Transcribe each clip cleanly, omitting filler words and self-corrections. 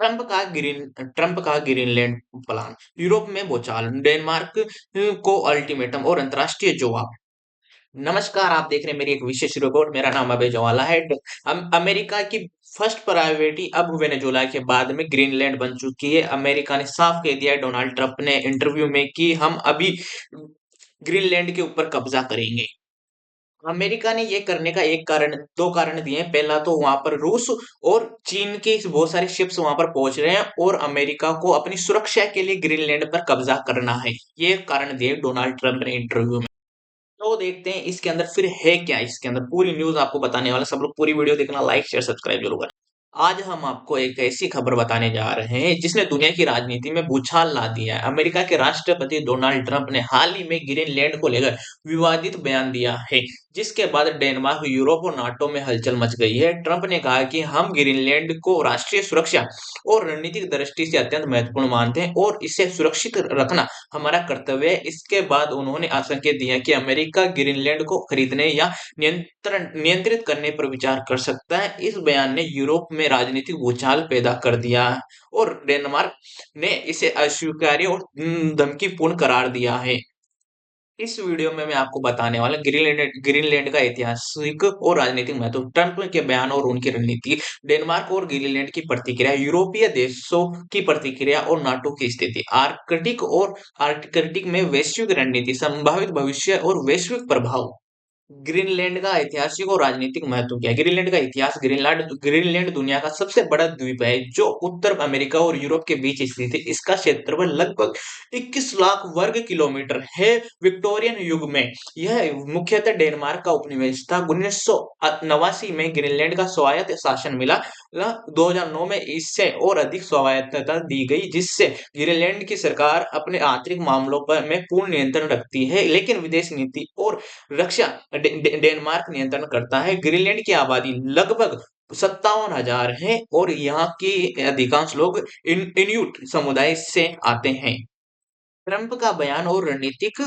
Trump का Greenland plan, Europe में भूचाल, डेनमार्क को अल्टीमेटम और अंतर्राष्ट्रीय जवाब। नमस्कार, आप देख रहे हैं मेरी एक विशेष रिपोर्ट। मेरा नाम अभय जवाला है। अमेरिका की फर्स्ट प्रायोरिटी अब वेनेजुएला के बाद में ग्रीनलैंड बन चुकी है। अमेरिका ने साफ कह दिया है, डोनाल्ड ट्रंप ने इंटरव्यू में, कि हम अभी ग्रीनलैंड के ऊपर कब्जा करेंगे। अमेरिका ने ये करने का एक कारण, दो कारण दिए हैं। पहला तो वहां पर रूस और चीन के बहुत सारे शिप्स वहां पर पहुंच रहे हैं और अमेरिका को अपनी सुरक्षा के लिए ग्रीनलैंड पर कब्जा करना है। ये कारण दिए डोनाल्ड ट्रंप ने इंटरव्यू में। तो देखते हैं इसके अंदर फिर है क्या। इसके अंदर पूरी न्यूज आपको बताने वाला, सब लोग पूरी वीडियो देखना, लाइक शेयर सब्सक्राइब जरूर करें। आज हम आपको एक ऐसी खबर बताने जा रहे हैं जिसने दुनिया की राजनीति में भूचाल ला दिया है। अमेरिका के राष्ट्रपति डोनाल्ड ट्रंप ने हाल ही में ग्रीनलैंड को लेकर विवादित बयान दिया है, जिसके बाद डेनमार्क, यूरोप और नाटो में हलचल मच गई है। ट्रंप ने कहा कि हम ग्रीनलैंड को राष्ट्रीय सुरक्षा और रणनीतिक दृष्टि से अत्यंत महत्वपूर्ण मानते हैं और इसे सुरक्षित रखना हमारा कर्तव्य है। इसके बाद उन्होंने संकेत दिया कि अमेरिका ग्रीनलैंड को खरीदने या नियंत्रित करने पर विचार कर सकता है। इस बयान ने यूरोप में राजनीतिक भूचाल पैदा कर दिया और डेनमार्क ने इसे अस्वीकार्य और धमकीपूर्ण करार दिया है। इस वीडियो में मैं आपको बताने वाला ग्रीनलैंड का ऐतिहासिक और राजनीतिक महत्व, ट्रंप के बयान और उनकी रणनीति, डेनमार्क और ग्रीनलैंड की प्रतिक्रिया, यूरोपीय देशों की प्रतिक्रिया और नाटो की स्थिति, आर्कटिक में वैश्विक रणनीति, संभावित भविष्य और वैश्विक प्रभाव। ग्रीनलैंड का ऐतिहासिक और राजनीतिक महत्व क्या है? ग्रीनलैंड का इतिहास। ग्रीनलैंड दुनिया का सबसे बड़ा द्वीप है जो उत्तर अमेरिका और यूरोप के बीच स्थित है। इसका क्षेत्रफल लगभग 21 लाख वर्ग किलोमीटर है। विक्टोरियन युग में यह मुख्यतः डेनमार्क का उपनिवेश था। 1989 में ग्रीनलैंड का स्वायत्त शासन मिला। 2009 में इससे और अधिक स्वायत्तता दी गई, जिससे ग्रीनलैंड की सरकार अपने आंतरिक मामलों पर में पूर्ण नियंत्रण रखती है, लेकिन विदेश नीति और रक्षा डेनमार्क नियंत्रण करता है। ग्रीनलैंड की आबादी लगभग 57,000 है और यहाँ की अधिकांश लोग इन्यूट समुदाय से आते हैं। ट्रंप का बयान और रणनीतिक,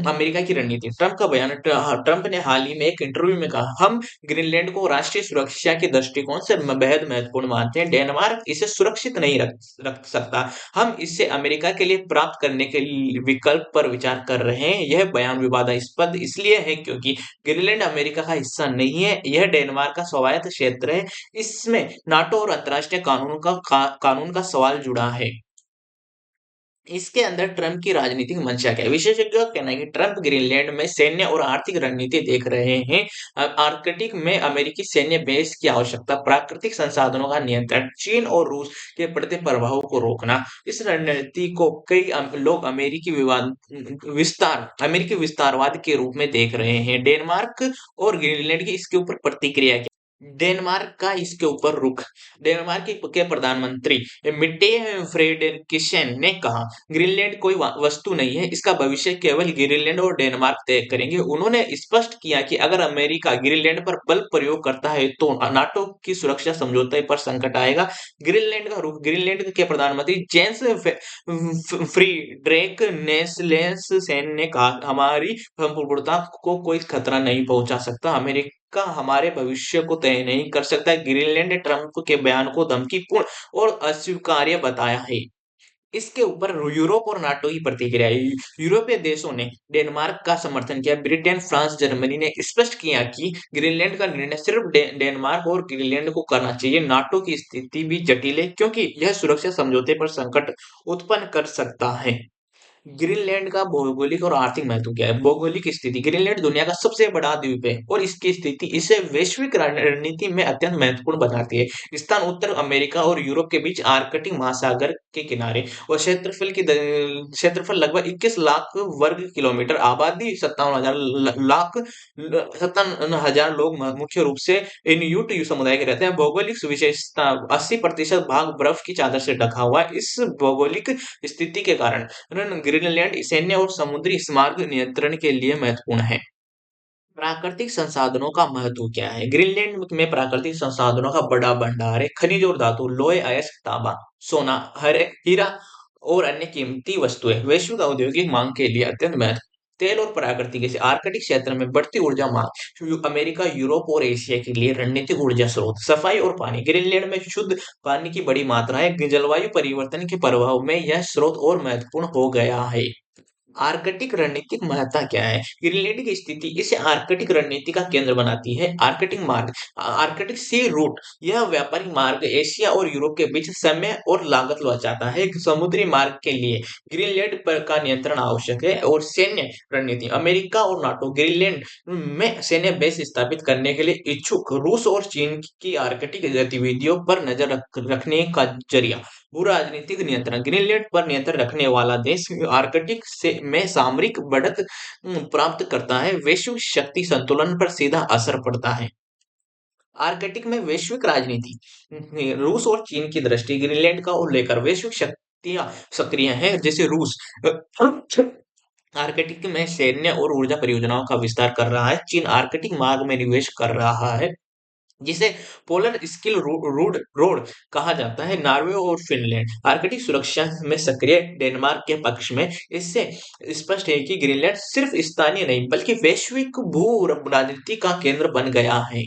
अमेरिका की रणनीति। ट्रंप का बयान, ट्रंप ने हाल ही में एक इंटरव्यू में कहा, हम ग्रीनलैंड को राष्ट्रीय सुरक्षा के दृष्टिकोण से बेहद महत्वपूर्ण मानते हैं। डेनमार्क इसे सुरक्षित नहीं रख सकता। हम इसे अमेरिका के लिए प्राप्त करने के विकल्प पर विचार कर रहे हैं। यह बयान विवादास्पद इसलिए है क्योंकि ग्रीनलैंड अमेरिका का हिस्सा नहीं है, यह डेनमार्क का स्वायत्त क्षेत्र है। इसमें नाटो और अंतर्राष्ट्रीय कानून का सवाल जुड़ा है। इसके अंदर ट्रंप की राजनीतिक मंशा क्या है? विशेषज्ञों का कहना है कि ट्रंप ग्रीनलैंड में सैन्य और आर्थिक रणनीति देख रहे हैं। आर्कटिक में अमेरिकी सैन्य बेस की आवश्यकता, प्राकृतिक संसाधनों का नियंत्रण, चीन और रूस के बढ़ते प्रभाव को रोकना। इस रणनीति को कई लोग अमेरिकी विस्तारवाद के रूप में देख रहे हैं। डेनमार्क और ग्रीनलैंड की इसके ऊपर प्रतिक्रिया क्या? डेनमार्क का इसके ऊपर रुख। डेनमार्क के प्रधानमंत्री मिट्टे फ्रेडरिक्सेन ने कहा, ग्रीनलैंड कोई वस्तु नहीं है, इसका भविष्य केवल ग्रीनलैंड और डेनमार्क तय करेंगे। उन्होंने स्पष्ट किया कि अगर अमेरिका ग्रीनलैंड पर बल प्रयोग करता है तो नाटो की सुरक्षा समझौते पर संकट आएगा। ग्रीनलैंड का रुख। ग्रीनलैंड के प्रधानमंत्री जेंस फ्रीडरेक नेल्सन ने कहा, हमारी संप्रभुता को कोई खतरा नहीं पहुंचा सकता। अमेरिका हमारे भविष्य को तय नहीं कर सकता। ग्रीनलैंड ने ट्रंप के बयान को धमकीपूर्ण और अस्वीकार्य बताया है। इसके ऊपर यूरोप और नाटो की प्रतिक्रिया। यूरोपीय देशों ने डेनमार्क का समर्थन किया। ब्रिटेन, फ्रांस, जर्मनी ने स्पष्ट किया कि ग्रीनलैंड का निर्णय सिर्फ डेनमार्क और ग्रीनलैंड को करना चाहिए। नाटो की स्थिति भी जटिल है क्योंकि यह सुरक्षा समझौते पर संकट उत्पन्न कर सकता है। ग्रीनलैंड का भौगोलिक और आर्थिक महत्व क्या है? भौगोलिक स्थिति। ग्रीनलैंड दुनिया का सबसे बड़ा द्वीप है और इसकी स्थिति इसे वैश्विक रणनीति में अत्यंत महत्वपूर्ण बनाती है। स्थान उत्तर अमेरिका और यूरोप के बीच, आर्कटिक महासागर के किनारे, और क्षेत्रफल लगभग 21 लाख वर्ग किलोमीटर, आबादी 57,000 लोग मुख्य रूप से इन्यूट समुदाय के रहते हैं। भौगोलिक विशेषता, 80% भाग बर्फ की चादर से ढका हुआ है। इस भौगोलिक स्थिति के कारण ग्रीनलैंड सैन्य और समुद्री मार्ग नियंत्रण के लिए महत्वपूर्ण है। प्राकृतिक संसाधनों का महत्व क्या है? ग्रीनलैंड में प्राकृतिक संसाधनों का बड़ा भंडार है। खनिज और धातु, लोहे, अयस्क, तांबा, सोना, हीरा और अन्य कीमती वस्तुएं वैश्विक औद्योगिक मांग के लिए अत्यंत महत्व। तेल और प्राकृतिक गैस आर्कटिक क्षेत्र में बढ़ती ऊर्जा मांग अमेरिका, यूरोप और एशिया के लिए रणनीतिक ऊर्जा स्रोत, सफाई और पानी। ग्रीनलैंड में शुद्ध पानी की बड़ी मात्रा है। जलवायु परिवर्तन के प्रभाव में यह स्रोत और महत्वपूर्ण हो गया है। आर्कटिक रणनीतिक महत्ता क्या है? ग्रीनलैंड की स्थिति इसे आर्कटिक रणनीति का केंद्र बनाती है। आर्कटिक मार्ग, आर्कटिक सी रूट, यह व्यापारिक मार्ग एशिया और यूरोप के बीच समय और लागत बचाता है। समुद्री मार्ग के लिए ग्रीनलैंड पर का नियंत्रण आवश्यक है। और सैन्य रणनीति, अमेरिका और नाटो ग्रीनलैंड में सैन्य बेस स्थापित करने के लिए इच्छुक। रूस और चीन की आर्कटिक गतिविधियों पर नजर रखने का जरिया। भू राजनीतिक नियंत्रण, ग्रीनलैंड पर नियंत्रण रखने वाला देश आर्कटिक से में सामरिक बढ़त प्राप्त करता है। वैश्विक शक्ति संतुलन पर सीधा असर पड़ता है। आर्कटिक में वैश्विक राजनीति, रूस और चीन की दृष्टि ग्रीनलैंड का लेकर वैश्विक शक्तियां सक्रिय हैं, जैसे रूस आर्कटिक में सैन्य और ऊर्जा परियोजनाओं का विस्तार कर रहा है। चीन आर्कटिक मार्ग में निवेश कर रहा है, जिसे पोलर स्किल रोड रोड कहा जाता है। नॉर्वे और फिनलैंड आर्कटिक सुरक्षा में सक्रिय, डेनमार्क के पक्ष में। इससे स्पष्ट है कि ग्रीनलैंड सिर्फ स्थानीय नहीं बल्कि वैश्विक भू राजनीति का केंद्र बन गया है।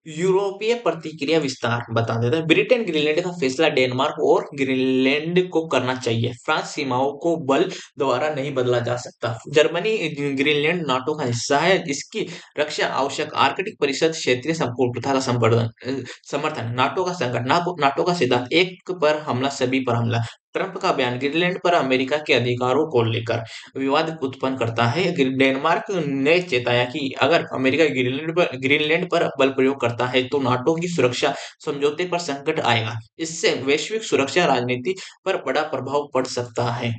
यूरोपीय प्रतिक्रिया विस्तार बता देता है। ब्रिटेन ग्रीनलैंड का फैसला डेनमार्क और ग्रीनलैंड को करना चाहिए। फ्रांस सीमाओं को बल द्वारा नहीं बदला जा सकता। जर्मनी ग्रीनलैंड नाटो का हिस्सा है, इसकी रक्षा आवश्यक। आर्कटिक परिषद क्षेत्रीय संपूर्णता का समर्थन, नाटो का संकट, नाटो का सिद्धांत, एक पर हमला सभी पर हमला। ट्रंप का बयान ग्रीनलैंड पर अमेरिका के अधिकारों को लेकर विवाद उत्पन्न करता है। डेनमार्क ने चेताया कि अगर अमेरिका ग्रीनलैंड पर बल प्रयोग करता है तो नाटो की सुरक्षा समझौते पर संकट आएगा। इससे वैश्विक सुरक्षा राजनीति पर बड़ा प्रभाव पड़ सकता है।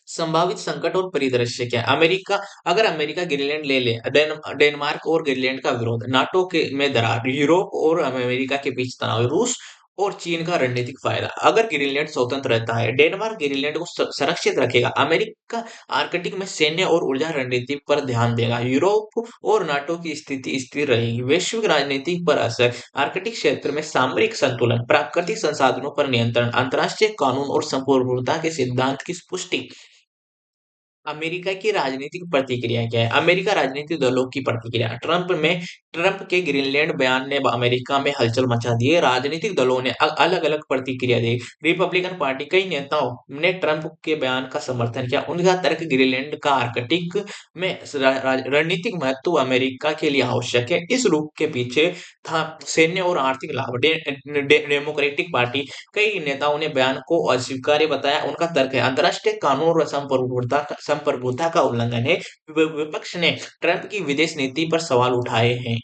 संभावित संकट और परिदृश्य क्या है? अमेरिका, अगर अमेरिका ग्रीनलैंड ले ले, डेनमार्क और ग्रीनलैंड का विरोध, नाटो के में दरार, यूरोप और अमेरिका के बीच तनाव, रूस और चीन का रणनीतिक फायदा। अगर ग्रीनलैंड स्वतंत्र रहता है, डेनमार्क ग्रीनलैंड को संरक्षित रखेगा, अमेरिका आर्कटिक में सैन्य और ऊर्जा रणनीति पर ध्यान देगा, यूरोप और नाटो की स्थिति स्थिर रहेगी। वैश्विक राजनीति पर असर, आर्कटिक क्षेत्र में सामरिक संतुलन, प्राकृतिक संसाधनों पर नियंत्रण, अंतर्राष्ट्रीय कानून और संप्रभुता के सिद्धांत की पुष्टि। अमेरिका की राजनीतिक प्रतिक्रिया क्या है? अमेरिका राजनीतिक दलों की प्रतिक्रिया, ट्रंप के ग्रीनलैंड बयान ने अमेरिका में हलचल मचा दी है। राजनीतिक दलों ने अलग अलग प्रतिक्रिया दी। रिपब्लिकन पार्टी, कई नेताओं ने ट्रंप के बयान का समर्थन किया। उनका तर्क ग्रीनलैंड का आर्कटिक में रणनीतिक महत्व अमेरिका के लिए आवश्यक है। इस रूप के पीछे था सैन्य और आर्थिक लाभ। डेमोक्रेटिक पार्टी, कई नेताओं ने बयान को अस्वीकार्य बताया। उनका तर्क है अंतर्राष्ट्रीय कानून और संप्रभुता का उल्लंघन है। विपक्ष ने ट्रंप की विदेश नीति पर सवाल उठाए हैं।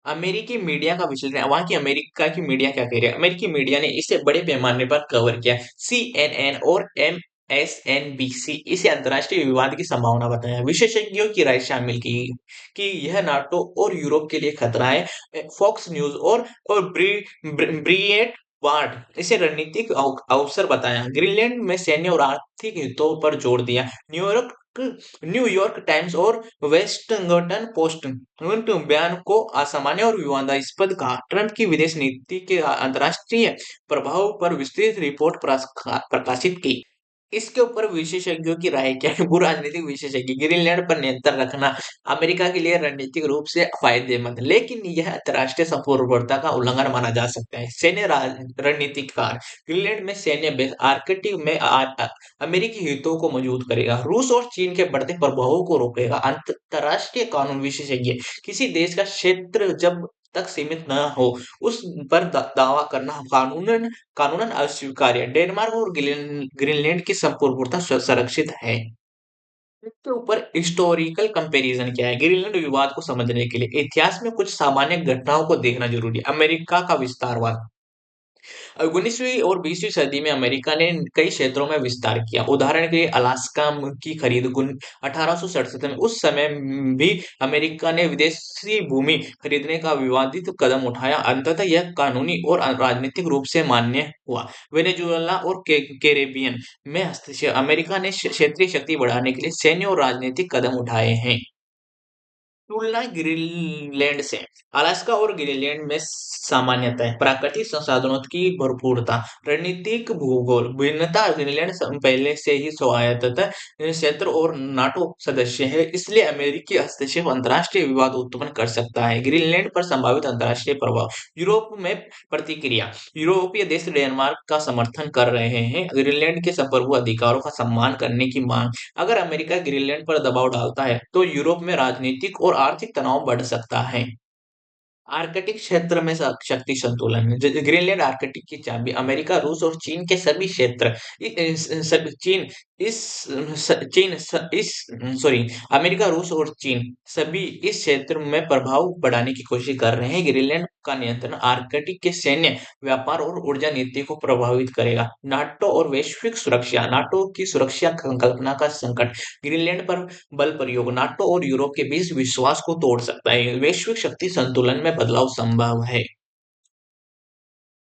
अमेरिकी मीडिया का विश्लेषण, वहां की अमेरिका की मीडिया क्या कह रही है? अमेरिकी मीडिया ने इसे बड़े पैमाने पर कवर किया। CNN और MSNBC इसे अंतर्राष्ट्रीय विवाद की संभावना बताया। विशेषज्ञों की राय शामिल की कि यह नाटो और यूरोप के लिए खतरा है। फॉक्स न्यूज और ब्रिएट वार्ड इसे रणनीतिक अवसर बताया। ग्रीनलैंड में सैन्य और आर्थिक हितों पर जोर दिया। न्यूयॉर्क टाइम्स और वेस्टर्न पोस्ट उनके बयान को असामान्य और विवादास्पद कहा। ट्रंप की विदेश नीति के अंतर्राष्ट्रीय प्रभाव पर विस्तृत रिपोर्ट प्रकाशित की। इसके ऊपर विशेषज्ञों की राय क्या है? भू राजनीतिक विशेषज्ञ, ग्रीनलैंड पर नियंत्रण रखना अमेरिका के लिए रणनीतिक रूप से फायदेमंद, लेकिन यह अंतर्राष्ट्रीय संप्रभुता का उल्लंघन माना जा सकता है। सैन्य रणनीतिकार, ग्रीनलैंड में सैन्य बेस आर्कटिक में अमेरिकी हितों को मजबूत करेगा। रूस और चीन के बढ़ते प्रभावों को रोकेगा। अंतर्राष्ट्रीय कानून विशेषज्ञ, किसी देश का क्षेत्र जब तक सीमित न हो उस पर दावा करना कानूनन कानूनन अस्वीकार्य। डेनमार्क और ग्रीनलैंड की संप्रभुता संरक्षित है। इसके ऊपर हिस्टोरिकल कंपैरिजन क्या है? ग्रीनलैंड विवाद को समझने के लिए इतिहास में कुछ सामान्य घटनाओं को देखना जरूरी है। अमेरिका का विस्तारवाद, 19वीं और 20वीं सदी में अमेरिका ने कई क्षेत्रों में विस्तार किया। उदाहरण के लिए अलास्का की खरीद 1867 में। उस समय भी अमेरिका ने विदेशी भूमि खरीदने का विवादित कदम उठाया। अंततः यह कानूनी और राजनीतिक रूप से मान्य हुआ। वेनेजुएला और कैरेबियन में हस्तक्षेप, अमेरिका ने क्षेत्रीय शक्ति बढ़ाने के लिए सैन्य और राजनीतिक कदम उठाए हैं। तुलना ग्रीनलैंड से। अलास्का और ग्रीनलैंड में सामान्यतः प्राकृतिक संसाधनों की भरपूरता, रणनीतिक भूगोल भिन्नता, ग्रीनलैंड पहले से ही स्वायत्त क्षेत्र और नाटो सदस्य है, इसलिए अमेरिकी हस्तक्षेप अंतर्राष्ट्रीय विवाद उत्पन्न कर सकता है। ग्रीनलैंड पर संभावित अंतर्राष्ट्रीय प्रभाव। यूरोप में प्रतिक्रिया। यूरोपीय देश डेनमार्क का समर्थन कर रहे हैं, ग्रीनलैंड के संप्रभु अधिकारों का सम्मान करने की मांग। अगर अमेरिका ग्रीनलैंड पर दबाव डालता है, तो यूरोप में राजनीतिक और आर्थिक तनाव बढ़ सकता है। आर्कटिक क्षेत्र में शक्ति संतुलन। ग्रीनलैंड आर्कटिक की चाबी। अमेरिका, रूस और चीन के सभी क्षेत्र इ- इस- सब- चीन इस चीन इस सॉरी अमेरिका, रूस और चीन सभी इस क्षेत्र में प्रभाव बढ़ाने की कोशिश कर रहे हैं। ग्रीनलैंड का नियंत्रण आर्कटिक के सैन्य, व्यापार और ऊर्जा नीति को प्रभावित करेगा। नाटो और वैश्विक सुरक्षा। नाटो की सुरक्षा संकल्पना का संकट। ग्रीनलैंड पर बल प्रयोग नाटो और यूरोप के बीच विश्वास को तोड़ सकता है। वैश्विक शक्ति संतुलन में बदलाव संभव है।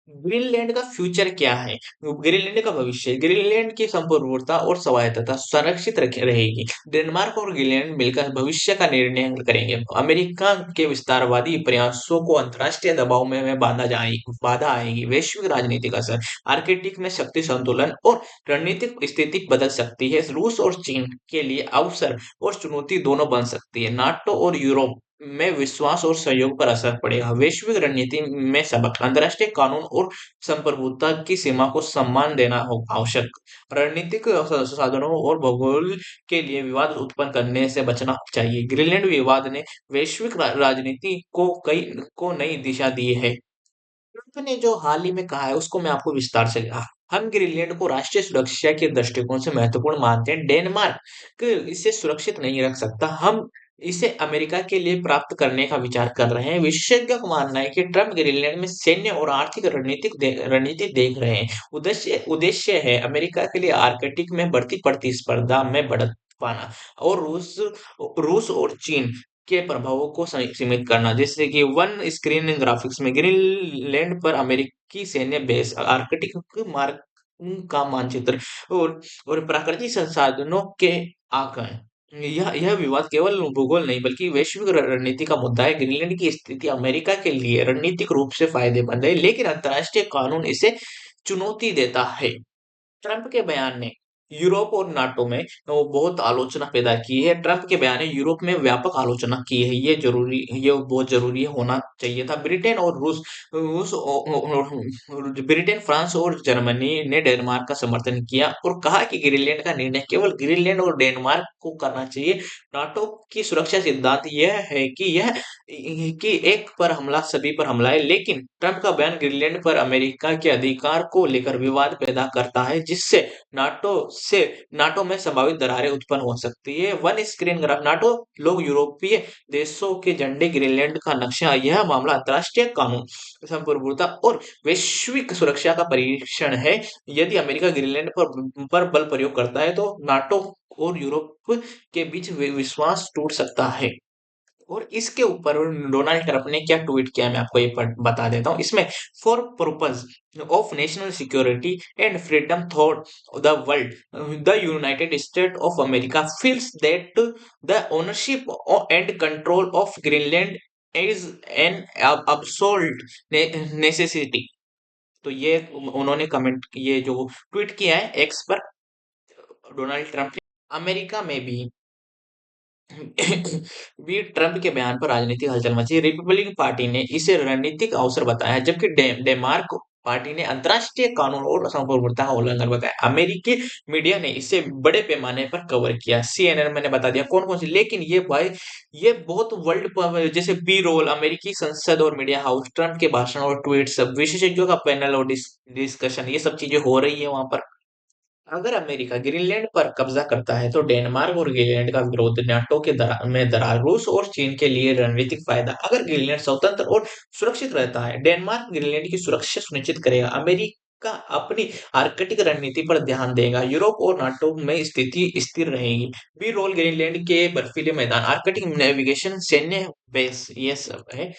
ग्रीनलैंड का फ्यूचर क्या है? ग्रीनलैंड का भविष्य। ग्रीनलैंड की संप्रभुता और स्वायत्तता संरक्षित रहेगी। डेनमार्क और ग्रीनलैंड मिलकर भविष्य का निर्णय करेंगे। अमेरिका के विस्तारवादी प्रयासों को अंतर्राष्ट्रीय दबाव में बाधा आएगी। वैश्विक राजनीतिक असर। आर्कटिक में शक्ति संतुलन और रणनीतिक स्थिति बदल सकती है। रूस और चीन के लिए अवसर और चुनौती दोनों बन सकती है। नाटो और यूरोप में विश्वास और सहयोग पर असर पड़ेगा। वैश्विक रणनीति में सबक। अंतर्राष्ट्रीय कानून और संप्रभुता की सीमा को सम्मान देना हो आवश्यक। रणनीतिक साधनों और भूगोल के लिए विवाद उत्पन्न करने से बचना चाहिए। ग्रीनलैंड विवाद ने वैश्विक राजनीति को नई दिशा दी है। ट्रम्प ने जो हाल ही में कहा है उसको मैं आपको विस्तार से हम ग्रीनलैंड को राष्ट्रीय सुरक्षा के दृष्टिकोण से महत्वपूर्ण मानते हैं। डेनमार्क इसे सुरक्षित नहीं रख सकता। हम इसे अमेरिका के लिए प्राप्त करने का विचार कर रहे हैं। विशेषज्ञों का मानना है कि ट्रम्प ग्रीनलैंड में सैन्य और आर्थिक रणनीति देख रहे हैं। उद्देश्य उद्देश्य है अमेरिका के लिए आर्कटिक में बढ़ती प्रतिस्पर्धा में बढ़त पाना और रूस और चीन के प्रभावों को सीमित करना, जैसे कि वन स्क्रीन ग्राफिक्स में ग्रीनलैंड पर अमेरिकी सैन्य बेस, आर्कटिक मार्ग का मानचित्र और प्राकृतिक संसाधनों के आकलन। यह विवाद केवल भूगोल नहीं बल्कि वैश्विक रणनीति का मुद्दा है। ग्रीनलैंड की स्थिति अमेरिका के लिए रणनीतिक रूप से फायदेमंद है, लेकिन अंतर्राष्ट्रीय कानून इसे चुनौती देता है। ट्रंप के बयान ने यूरोप और नाटो में वो बहुत आलोचना पैदा की है। ट्रंप के बयान ने यूरोप में व्यापक आलोचना की है। ये बहुत जरूरी होना चाहिए था। ब्रिटेन और ब्रिटेन, फ्रांस और जर्मनी ने डेनमार्क का समर्थन किया और कहा कि ग्रीनलैंड का निर्णय केवल ग्रीनलैंड और डेनमार्क को करना चाहिए। नाटो की सुरक्षा सिद्धांत यह है कि एक पर हमला सभी पर हमला है, लेकिन ट्रंप का बयान ग्रीनलैंड पर अमेरिका के अधिकार को लेकर विवाद पैदा करता है, जिससे से नाटो में संभावित दरारें उत्पन्न हो सकती है। One screen graph. नाटो लोग यूरोपीय देशों के झंडे, ग्रीनलैंड का नक्शा। यह मामला अंतर्राष्ट्रीय कानून, संप्रभुता और वैश्विक सुरक्षा का परीक्षण है। यदि अमेरिका ग्रीनलैंड पर बल प्रयोग करता है, तो नाटो और यूरोप के बीच विश्वास टूट सकता है। और इसके ऊपर डोनाल्ड ट्रंप ने क्या ट्वीट किया, मैं आपको ये बता देता हूँ इसमें। For purpose of national security and freedom thought the world, the United state of America feels that the ownership and control of Greenland is an absolute necessity. तो ये उन्होंने कमेंट, ये जो ट्वीट किया है एक्स पर डोनाल्ड ट्रंप ने। America में भी ट्रंप के बयान पर राजनीतिक हलचल मची। रिपब्लिकन पार्टी ने इसे रणनीतिक अवसर बताया, जबकि डेनमार्क पार्टी ने अंतर्राष्ट्रीय कानून और सार्वभौमिकता का उल्लंघन बताया। अमेरिकी मीडिया ने इसे बड़े पैमाने पर कवर किया। सीएनएन मैंने बता दिया कौन कौन सी, लेकिन ये बहुत वर्ल्ड, जैसे बी रोल, अमेरिकी संसद और मीडिया हाउस, ट्रंप के भाषण और ट्वीट्स, विशेषज्ञों का पैनल और डिस्कशन, ये सब चीजें हो रही है वहां पर। अगर अमेरिका ग्रीनलैंड पर कब्जा करता है, तो डेनमार्क और ग्रीनलैंड का विरोध, नाटो के में दरार, रूस और चीन के लिए रणनीतिक फायदा। अगर ग्रीनलैंड स्वतंत्र और सुरक्षित रहता है, डेनमार्क ग्रीनलैंड की सुरक्षा सुनिश्चित करेगा। अमेरिका अपनी आर्कटिक रणनीति पर ध्यान देगा। यूरोप और नाटो में स्थिति स्थिर रहेगी। बी रोल, ग्रीनलैंड के बर्फीले मैदान, आर्कटिक नेविगेशन, सैन्य बेस, ये सब है।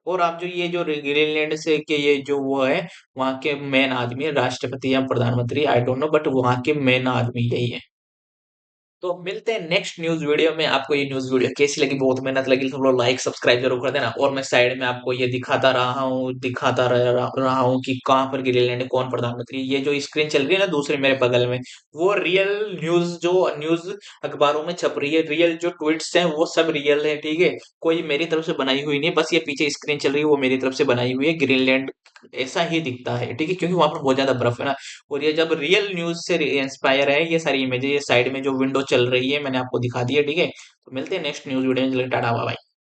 और आप जो ये जो ग्रीनलैंड से के ये जो वो है, वहाँ के मेन आदमी है, राष्ट्रपति या प्रधानमंत्री, आई डोंट नो, बट वहाँ के मेन आदमी यही है। तो मिलते हैं नेक्स्ट न्यूज वीडियो में। आपको ये न्यूज वीडियो कैसी लगी, बहुत मेहनत लगी, सब लोग लाइक सब्सक्राइब जरूर कर देना। और मैं साइड में आपको ये दिखाता रहा हूँ कि कहाँ पर ग्रीनलैंड है, कौन प्रधानमंत्री। ये जो स्क्रीन चल रही है ना दूसरे मेरे बगल में, वो रियल न्यूज, जो न्यूज अखबारों में छप रही है, रियल जो ट्वीट्स हैं वो सब रियल है, ठीक है। कोई मेरी तरफ से बनाई हुई नहीं, बस ये पीछे स्क्रीन चल रही है वो मेरी तरफ से बनाई हुई है। ग्रीनलैंड ऐसा ही दिखता है, ठीक है, क्योंकि वहां पर बहुत ज्यादा बर्फ है ना। और ये जब रियल न्यूज से इंस्पायर है ये सारी इमेजेस, ये साइड में जो विंडो चल रही है मैंने आपको दिखा दी है, ठीक है। तो मिलते हैं नेक्स्ट न्यूज वीडियो में। Tata bye bye.